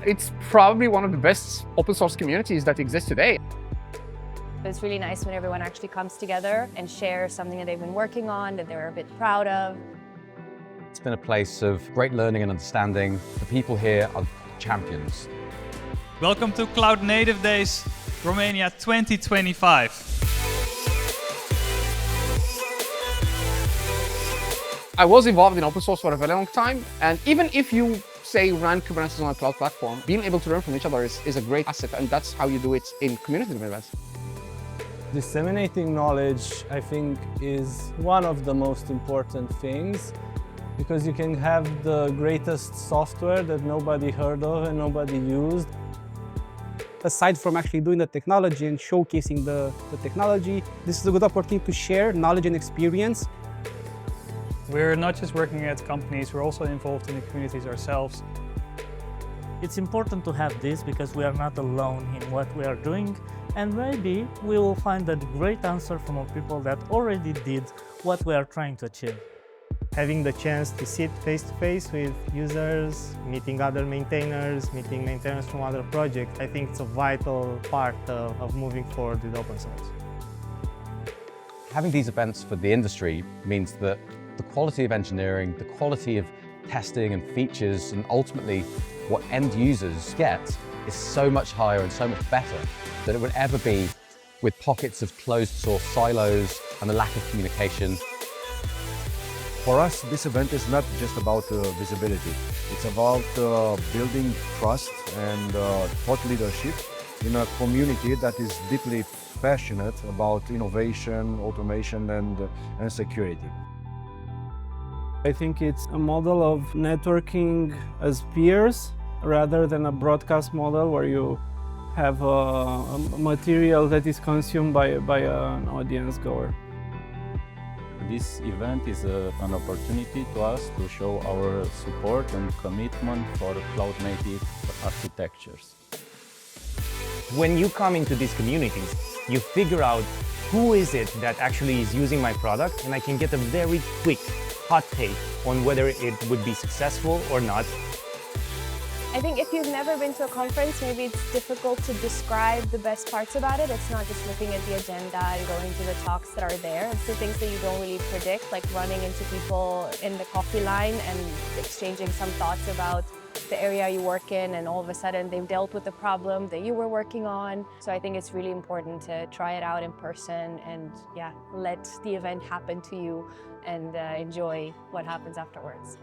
It's probably one of the best open source communities that exist today. It's really nice when everyone actually comes together and shares something that they've been working on, that they're a bit proud of. It's been a place of great learning and understanding. The people here are champions. Welcome to Cloud Native Days Romania 2025. I was involved in open source for a very long time, and even if you say run Kubernetes on a cloud platform, being able to learn from each other is a great asset, and that's how you do it in community events. Disseminating knowledge, I think, is one of the most important things, because you can have the greatest software that nobody heard of and nobody used. Aside from actually doing the technology and showcasing the technology, this is a good opportunity to share knowledge and experience. We're not just working at companies, we're also involved in the communities ourselves. It's important to have this because we are not alone in what we are doing, and maybe we will find a great answer from people that already did what we are trying to achieve. Having the chance to sit face-to-face with users, meeting other maintainers, meeting maintainers from other projects, I think it's a vital part of moving forward with open source. Having these events for the industry means that the quality of engineering, the quality of testing and features, and ultimately what end users get is so much higher and so much better than it would ever be with pockets of closed source silos and the lack of communication. For us, this event is not just about visibility. It's about building trust and thought leadership in a community that is deeply passionate about innovation, automation, and security. I think it's a model of networking as peers rather than a broadcast model where you have a material that is consumed by an audience goer. This event is an opportunity to us to show our support and commitment for cloud-native architectures. When you come into these communities, you figure out who is it that actually is using my product, and I can get a very quick, hot take on whether it would be successful or not. I think if you've never been to a conference, maybe it's difficult to describe the best parts about it. It's not just looking at the agenda and going to the talks that are there. It's the things that you don't really predict, like running into people in the coffee line and exchanging some thoughts about the area you work in, and all of a sudden they've dealt with the problem that you were working on. So I think it's really important to try it out in person and let the event happen to you and enjoy what happens afterwards.